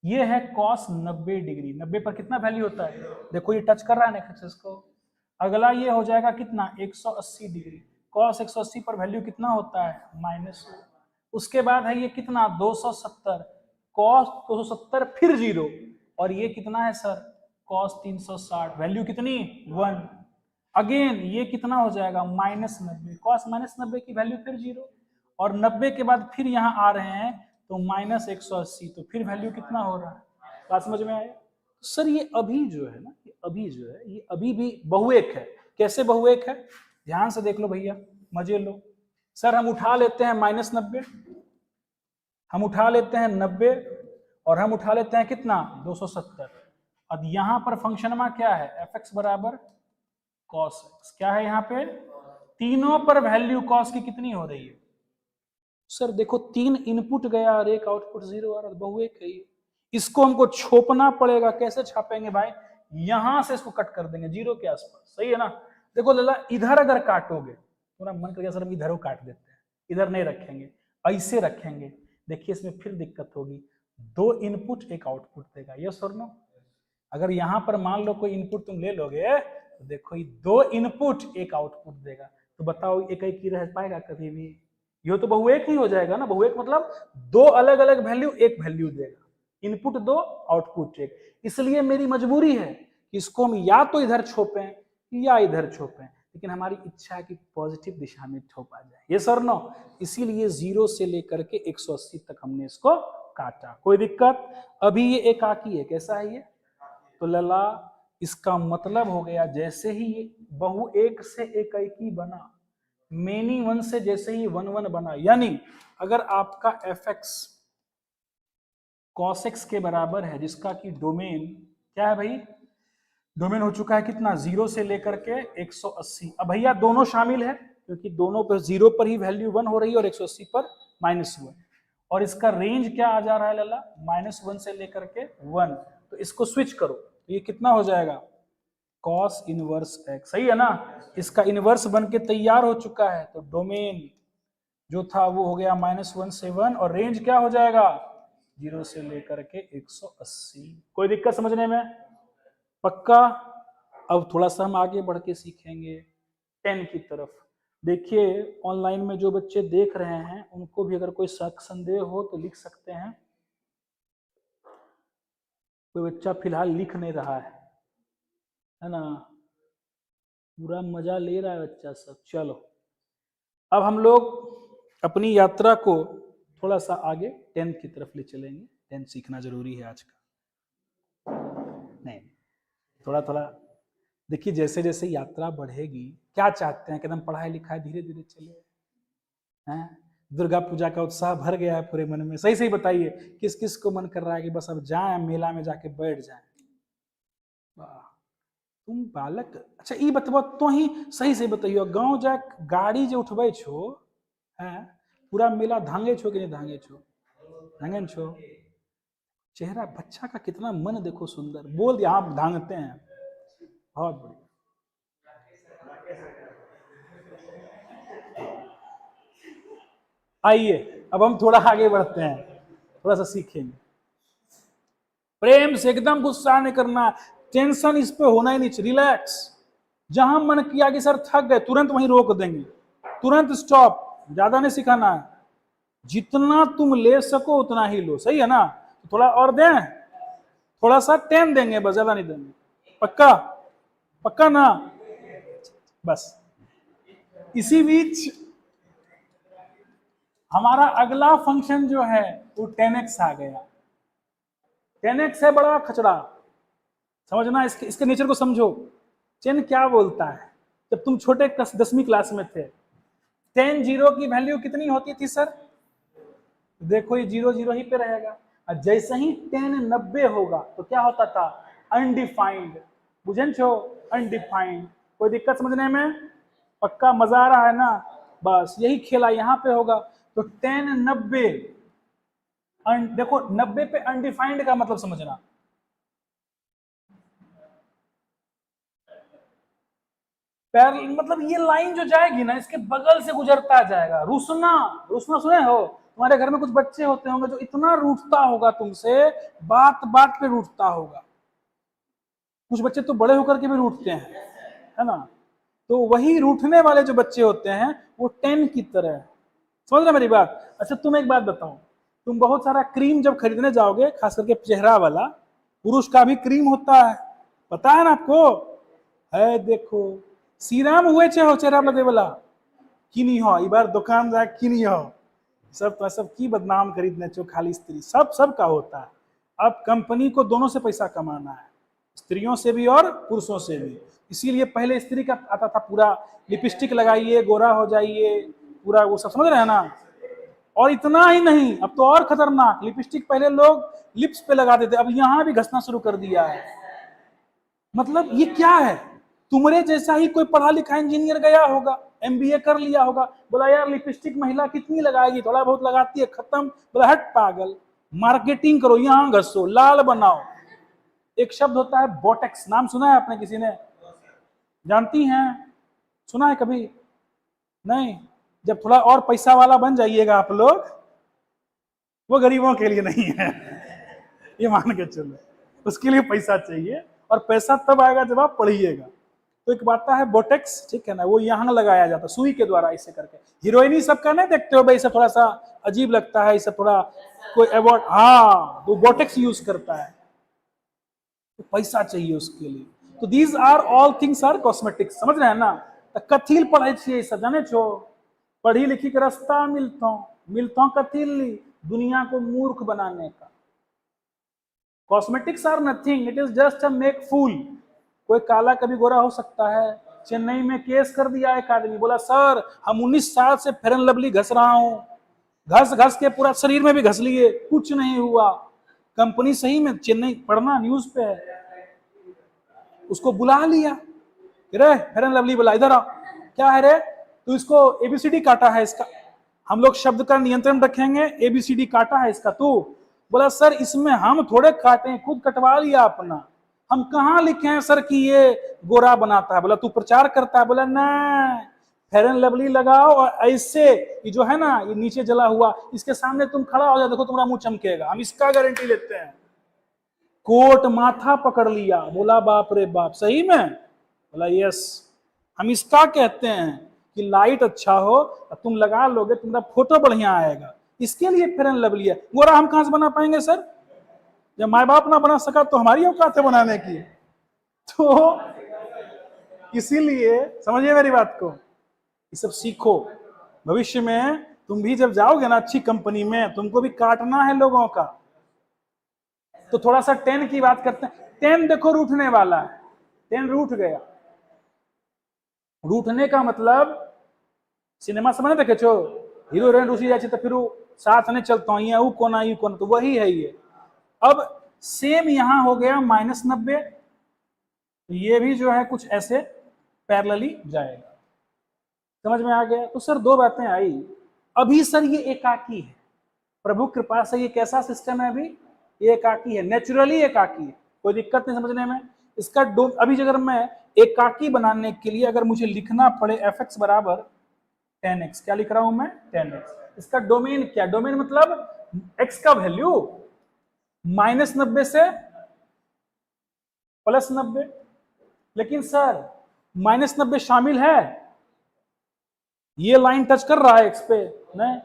ये है कॉस 90 डिग्री। 90 पर कितना वैल्यू होता है, देखो ये टच कर रहा है ना एक्सिस को। अगला ये हो जाएगा कितना, 180 डिग्री। कॉस 180 पर वैल्यू कितना होता है, -1। उसके बाद है ये कितना 270, कॉस 270 फिर 0, और ये कितना है सर कॉस 360, वैल्यू कितनी 1। अगेन ये कितना हो जाएगा -90, कॉस -90 की वैल्यू फिर 0, और 90 के बाद फिर यहाँ आ रहे हैं तो -180, तो फिर वैल्यू कितना हो रहा है। बात समझ में आया। सर ये अभी जो है ना, ये अभी जो है, ये अभी भी बहुएक है। कैसे बहुएक है, ध्यान से देख लो भैया, मजे लो। सर हम उठा लेते हैं -90, हम उठा लेते हैं 90, और हम उठा लेते हैं कितना 270। अब यहां पर फंक्शन में क्या है, f(x) बराबर cos x। क्या है यहाँ पे, तीनों पर वैल्यू cos की कितनी हो रही है। सर देखो 3 इनपुट गया और 1 आउटपुट 0 आ रहा, बहुएक है ये। इसको हमको छोपना पड़ेगा। कैसे छापेंगे भाई, यहां से इसको कट कर देंगे 0 के आसपास, सही है ना। देखो लला, इधर अगर काटोगे, पूरा मन कर गया सर हम इधर काट देते हैं, इधर नहीं रखेंगे, ऐसे रखेंगे। देखिए इसमें फिर दिक्कत होगी, 2 इनपुट 1 आउटपुट देगा, यस और नो। अगर यहां पर मान लो कोई इनपुट तुम ले लोगे, तो देखो ये 2 इनपुट 1 आउटपुट देगा, तो बताओ एक एक ही रह पाएगा कभी भी। ये तो बहुएक ही हो जाएगा ना। बहुएक मतलब 2 अलग अलग वैल्यू 1 वैल्यू देगा, इनपुट 2 आउटपुट 1। इसलिए मेरी मजबूरी है कि इसको हम या तो इधर छोपें या इधर छोपें, लेकिन हमारी इच्छा है कि पॉजिटिव दिशा में छोपा जाए, ये सर नो। इसीलिए 0 से लेकर के 180 तक हमने इसको काटा। कोई दिक्कत, अभी ये एकाकी है। कैसा है ये, तो लला इसका मतलब हो गया जैसे ही ये बहु एक से एकाकी बना, मेनी वन से जैसे ही 1 1 बना, यानी अगर आपका f(x) cos x के बराबर है, जिसका कि डोमेन क्या है भाई, डोमेन हो चुका है कितना 0 से लेकर के 180। अब भैया दोनों शामिल है, क्योंकि दोनों पर 0 पर ही वैल्यू 1 हो रही है और 180 पर -1। और इसका रेंज क्या आ जा रहा है लला, -1 से लेकर के 1। तो इसको स्विच करो, तो ये कितना हो जाएगा cos इनवर्स x, सही है ना। इसका इनवर्स बन के तैयार हो चुका है, तो डोमेन जो था वो हो गया -1 से 1, और रेंज क्या हो जाएगा 0 से लेकर के 180। कोई दिक्कत समझने में, पक्का। अब थोड़ा सा हम आगे बढ़ के सीखेंगे 10 की तरफ। देखिए ऑनलाइन में जो बच्चे देख रहे हैं उनको भी अगर कोई शक संदेह हो तो लिख सकते हैं। कोई बच्चा फिलहाल लिख नहीं रहा है ना, पूरा मजा ले रहा है बच्चा सब। चलो अब हम लोग अपनी यात्रा को थोड़ा सा आगे 10 की तरफ ले चलेंगे। 10 सीखना जरूरी है आज का। नहीं, थोड़ा थोड़ा देखिए, जैसे जैसे यात्रा बढ़ेगी, क्या चाहते हैं कि एकदम पढ़ाई लिखाई धीरे धीरे चले हैं? दुर्गा पूजा का उत्साह भर गया है पूरे मन में। सही सही बताइए, किस किस को मन कर रहा है कि बस अब जाएं मेला में जाके बैठ जाएं? वाह, तुम बालक, अच्छा ई बतबो तो ही सही से बताइयो, गांव जा गाड़ी जो उठबै छो, हैं, पूरा मेला धांगे छो कि नहीं धांगे छो? धांगे छो। चेहरा बच्चा का कितना मन देखो सुंदर, बोल दिया आप धांगते हैं। बहुत बढ़िया। आइए अब हम थोड़ा आगे बढ़ते हैं, थोड़ा सा सीखेंगे। प्रेम से, एकदम गुस्सा नहीं करना, टेंशन इस पे होना ही नहीं चाहिए, रिलैक्स। जहां मन किया कि सर थक गए, तुरंत वहीं रोक देंगे, तुरंत स्टॉप, ज्यादा नहीं सिखाना है। जितना तुम ले सको उतना ही लो, सही है ना? तो थोड़ा और दें, थोड़ा सा 10 देंगे बस, ज्यादा नहीं देंगे। पक्का? पक्का ना? बस इसी बीच हमारा अगला फंक्शन जो है वो 10x आ गया। 10x है बड़ा खचड़ा, समझना, इसके नेचर को समझो। 10 क्या बोलता है? जब तुम छोटे 10वीं क्लास में थे, 10 जीरो की वैल्यू कितनी होती थी सर? देखो ये जीरो जीरो ही पे रहेगा, और जैसे ही 10 90 होगा तो क्या होता था? अनडिफाइंड। बुझे छो? अनडिफाइंड। कोई दिक्कत समझने में? पक्का मजा आ रहा है ना? बस यही खेला यहाँ पे होगा। तो 10 90, देखो 90 पे अनडिफाइंड का मतलब समझना। पैर मतलब ये लाइन जो जाएगी ना, इसके बगल से गुजरता जाएगा। रूसना, रूसना सुने हो? तुम्हारे घर में कुछ बच्चे होते होंगे जो इतना रूठता होगा तुमसे, बात बात पे रूठता होगा। कुछ बच्चे तो बड़े होकर के भी रूठते हैं, है ना? तो वही रूठने वाले जो बच्चे होते हैं वो 10 की तरह है। समझ रहे मेरी बात? अच्छा तुम एक बात बताओ, तुम बहुत सारा क्रीम जब खरीदने जाओगे, खास करके चेहरा वाला, पुरुष का भी क्रीम होता है, पता है ना आपको? है, देखो सीराम हुए छे हो चेहरा लगे वाला कि नहीं हो? एक बार दुकान जा कि नहीं हो? सब तो सब की बदनाम खरीदने चो, खाली स्त्री, सब सब का होता है। अब कंपनी को दोनों से पैसा कमाना है, स्त्रियों से भी और पुरुषों से भी। इसीलिए पहले स्त्री का आता था पूरा लिपस्टिक लगाइए गोरा हो जाइए, पूरा वो सब, समझ रहे हैं ना? और इतना ही नहीं, अब तो और खतरनाक, लिपस्टिक पहले लोग लिप्स पे लगाते थे, अब यहाँ भी घसना शुरू कर दिया है। मतलब ये क्या है? तुम्हारे जैसा ही कोई पढ़ा लिखा इंजीनियर गया होगा, एमबीए कर लिया होगा, बोला यार लिपस्टिक महिला कितनी लगाएगी, थोड़ा बहुत लगाती है, खत्म। बोला हट पागल, मार्केटिंग करो, यहाँ घसो, लाल बनाओ। एक शब्द होता है बोटेक्स, नाम सुना है आपने किसी ने? जानती हैं? सुना है कभी? नहीं? जब थोड़ा और पैसा वाला बन जाइएगा आप लोग, वो गरीबों के लिए नहीं है, ये मान के चलो, उसके लिए पैसा चाहिए, और पैसा तब आएगा जब आप पढ़िएगा। तो एक बात है बोटेक्स, ठीक है ना, वो यहाँ लगाया जाता है सुई के द्वारा, ऐसे करके। हीरोइनी सबका नहीं देखते हो भाई, सब थोड़ा सा अजीब लगता है, इसे थोड़ा कोई अवार्ड, हाँ, तो बोटेक्स यूज करता है, तो पैसा चाहिए उसके लिए। तो these are all things are cosmetics, समझ रहे हैं ना? तो कथी पढ़े छे सब जाने छो? पढ़ी लिखी के रास्ता मिलता मिलता कथी ली? दुनिया को मूर्ख बनाने का। Cosmetics are nothing, it is just a make fool. कोई काला कभी गोरा हो सकता है? चेन्नई में केस कर दिया एक आदमी, बोला सर हम 19 साल से फेयर एंड लवली घस रहा हूं, घस घस के पूरा शरीर में भी घस लिए, कुछ नहीं हुआ। कंपनी सही में, चेन्नई पढ़ना न्यूज पे है, उसको बुला लिया, रे फेयर एंड लवली बोला इधर आ, क्या है रे? तो इसको एबीसीडी काटा है इसका, हम लोग शब्द का नियंत्रण रखेंगे, एबीसीडी काटा है इसका। तो बोला सर इसमें हम थोड़े काटे हैं, खुद कटवा लिया अपना, हम कहाँ लिखे हैं सर कि ये गोरा बनाता है? बोला तू प्रचार करता है? बोला नहीं, फेयर एंड लवली लगाओ और ऐसे ये जो है ना, ये नीचे जला हुआ, इसके सामने तुम खड़ा हो जाओ, देखो तुम्हारा मुंह चमकेगा, हम इसका गारंटी लेते हैं। कोट माथा पकड़ लिया, बोला बाप रे बाप, सही में? बोला यस, हम इसका कहते हैं कि लाइट अच्छा हो, तुम लगा लोगे, तुम्हारा फोटो बढ़िया आएगा, इसके लिए फेयर एंड लवली है। गोरा हम कहां से बना पाएंगे सर? जब माँ बाप ना बना सका तो हमारी औकात है बनाने की। तो इसीलिए समझिए मेरी बात को, ये सब सीखो, भविष्य में तुम भी जब जाओगे ना अच्छी कंपनी में, तुमको भी काटना है लोगों का। तो थोड़ा सा 10 की बात करते हैं। 10 देखो रूठने वाला है, 10 रूठ गया। रूठने का मतलब सिनेमा समझ देखे छो, हीरो हीरोइन रूसी जाए तो फिर साथ नहीं चलता हूँ, यू कोना यू कोना, तो वही है ये। अब सेम यहां हो गया -90, तो ये भी जो है कुछ ऐसे पैरेलली जाएगा। समझ में आ गया? तो सर दो बातें आई। अभी सर ये एकाकी है, प्रभु कृपा से ये कैसा सिस्टम है? अभी ये एकाकी है, नेचुरली एकाकी है, कोई दिक्कत नहीं समझने में। इसका अभी अगर मैं एकाकी बनाने के लिए अगर मुझे लिखना पड़े fx बराबर 10x, क्या लिख रहा हूं मैं? 10x। इसका डोमेन क्या? डोमेन मतलब x का वैल्यू -90 से +90। लेकिन सर -90 शामिल है, ये लाइन टच कर रहा है x पे नहीं,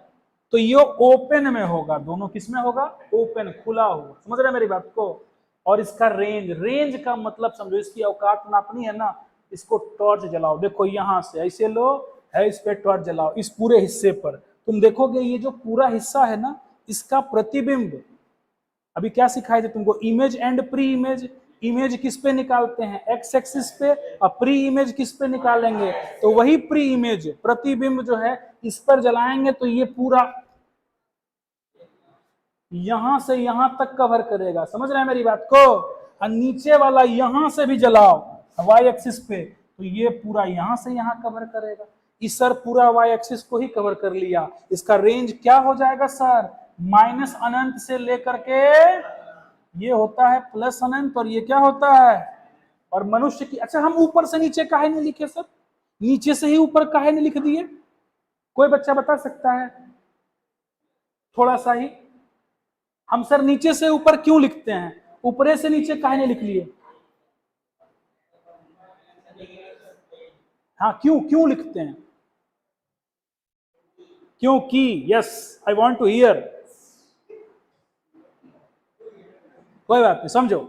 तो ये ओपन में होगा। दोनों किस में होगा? ओपन, खुला हुआ। समझ रहे हैं मेरी बात को? और इसका रेंज का मतलब समझो, इसकी औकात नापनी है ना, इसको टॉर्च जलाओ, देखो यहां से ऐसे लो है, इस पे टॉर्च जलाओ, इस पूरे हिस्से पर तुम देखोगे ये जो पूरा हिस्सा है ना, इसका प्रतिबिंब। अभी क्या सिखाए थे तुमको? Image and pre image. Image किस पे निकालते हैं? एक्स एक्सिस पे। और प्री इमेज किस पे निकालेंगे? तो वही प्री इमेज, प्रतिबिंब जो है, इस पर जलाएंगे तो ये पूरा यहां से यहां तक कवर करेगा। समझ रहे हैं मेरी बात को? और नीचे वाला यहां से भी जलाओ वाई एक्सिस पे, तो ये पूरा यहां से यहां कवर करेगा। इस सर पूरा वाई एक्सिस को ही कवर कर लिया। इसका रेंज क्या हो जाएगा सर? माइनस अनंत से लेकर के ये होता है प्लस अनंत, और ये क्या होता है? और मनुष्य की, अच्छा हम ऊपर से नीचे काहे नहीं लिखे सर? नीचे से ही ऊपर काहे नहीं लिख दिए? कोई बच्चा बता सकता है? थोड़ा सा ही। हम सर नीचे से ऊपर क्यों लिखते हैं? ऊपरे से नीचे काहे नहीं लिख लिए? हाँ, क्यों क्यों लिखते हैं? क्योंकि, yes, I want to hear. कोई बात नहीं, समझो।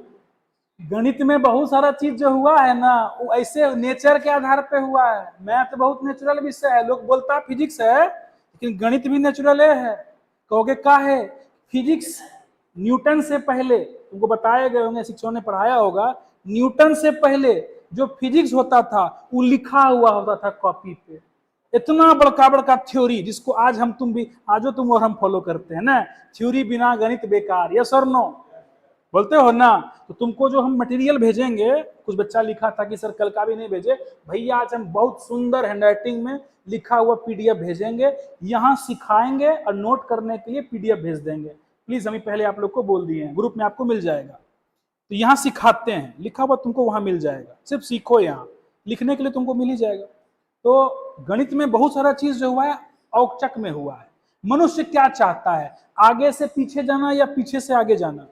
गणित में बहुत सारा चीज जो हुआ है ना, वो ऐसे नेचर के आधार पे हुआ है। मैथ बहुत नेचुरल विषय है, लोग बोलता है फिजिक्स है, लेकिन गणित भी नेचुरल है। कहोगे का है? फिजिक्स न्यूटन से पहले, तुमको बताए गए होंगे, शिक्षकों ने पढ़ाया होगा, न्यूटन से पहले जो फिजिक्स होता था वो लिखा हुआ होता था कॉपी पे। इतना बड़का बड़का थ्योरी, जिसको आज हम तुम भी, आजो तुम और हम फॉलो करते हैं ना, थ्योरी बिना गणित बेकार, यस और नो? बोलते हो ना? तो तुमको जो हम मटेरियल भेजेंगे, कुछ बच्चा लिखा था कि सर कल का भी नहीं भेजे भैया, आज हम बहुत सुंदर हैंडराइटिंग में लिखा हुआ पीडीएफ भेजेंगे, यहाँ सिखाएंगे और नोट करने के लिए पीडीएफ भेज देंगे। प्लीज, हम पहले आप लोग को बोल दिए हैं, ग्रुप में आपको मिल जाएगा। तो यहाँ सिखाते हैं, लिखा हुआ तुमको वहां मिल जाएगा, सिर्फ सीखो, यहाँ लिखने के लिए तुमको मिल ही जाएगा। तो गणित में बहुत सारा चीज जो हुआ है औचक में हुआ है। मनुष्य क्या चाहता है? आगे से पीछे जाना या पीछे से आगे जाना?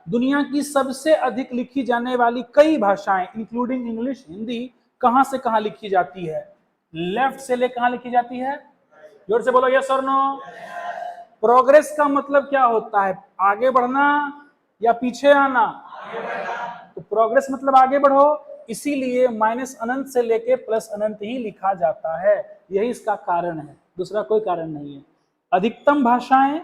दुनिया की सबसे अधिक लिखी जाने वाली कई भाषाएं इंक्लूडिंग इंग्लिश, हिंदी, कहां से कहां लिखी जाती है? लेफ्ट से ले कहां लिखी जाती है? जोर से बोलो, यस और नो? प्रोग्रेस का मतलब क्या होता है? आगे बढ़ना या पीछे आना? तो प्रोग्रेस मतलब आगे बढ़ो, इसीलिए माइनस अनंत से लेके प्लस अनंत ही लिखा जाता है। यही इसका कारण है, दूसरा कोई कारण नहीं है। अधिकतम भाषाएं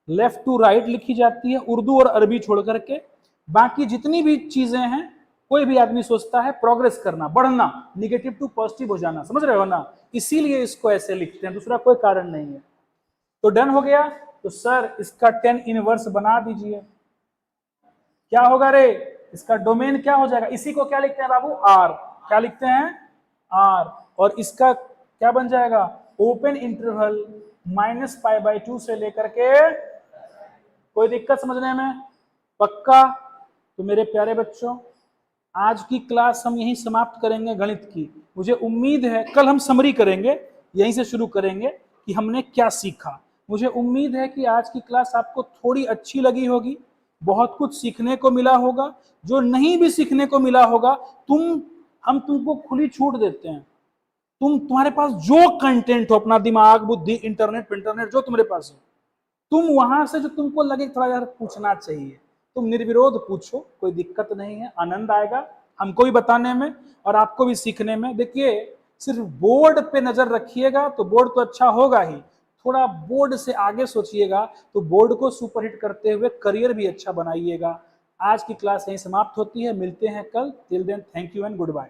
लेफ्ट टू राइट लिखी जाती है, उर्दू और अरबी छोड़ करके। बाकी जितनी भी चीजें हैं, कोई भी आदमी सोचता है प्रोग्रेस करना, बढ़ना, निगेटिव टू पॉजिटिव हो जाना, समझ रहे हो ना? इसीलिए इसको ऐसे लिखते हैं, दूसरा कोई कारण नहीं है। तो डन हो गया। तो सर इसका 10 इनवर्स बना दीजिए। क्या होगा रे? इसका डोमेन क्या हो जाएगा? इसी को क्या लिखते हैं बाबू? आर। क्या लिखते हैं? आर। और इसका क्या बन जाएगा? ओपन इंटरवल -π/2 से लेकर के, कोई दिक्कत समझने में? पक्का? तो मेरे प्यारे बच्चों, आज की क्लास हम यहीं समाप्त करेंगे गणित की। मुझे उम्मीद है कल हम समरी करेंगे, यहीं से शुरू करेंगे कि हमने क्या सीखा। मुझे उम्मीद है कि आज की क्लास आपको थोड़ी अच्छी लगी होगी, बहुत कुछ सीखने को मिला होगा। जो नहीं भी सीखने को मिला होगा, हम तुमको खुली छूट देते हैं। तुम्हारे पास जो कंटेंट हो, अपना दिमाग, बुद्धि, इंटरनेट जो तुम्हारे पास हो, तुम वहां से जो तुमको लगे थोड़ा यार पूछना चाहिए, तुम निर्विरोध पूछो, कोई दिक्कत नहीं है। आनंद आएगा हमको भी बताने में और आपको भी सीखने में। देखिए, सिर्फ बोर्ड पे नजर रखिएगा तो बोर्ड तो अच्छा होगा ही, थोड़ा बोर्ड से आगे सोचिएगा तो बोर्ड को सुपरहिट करते हुए करियर भी अच्छा बनाइएगा। आज की क्लास यहीं समाप्त होती है, मिलते हैं कल। Till then thank you and good bye.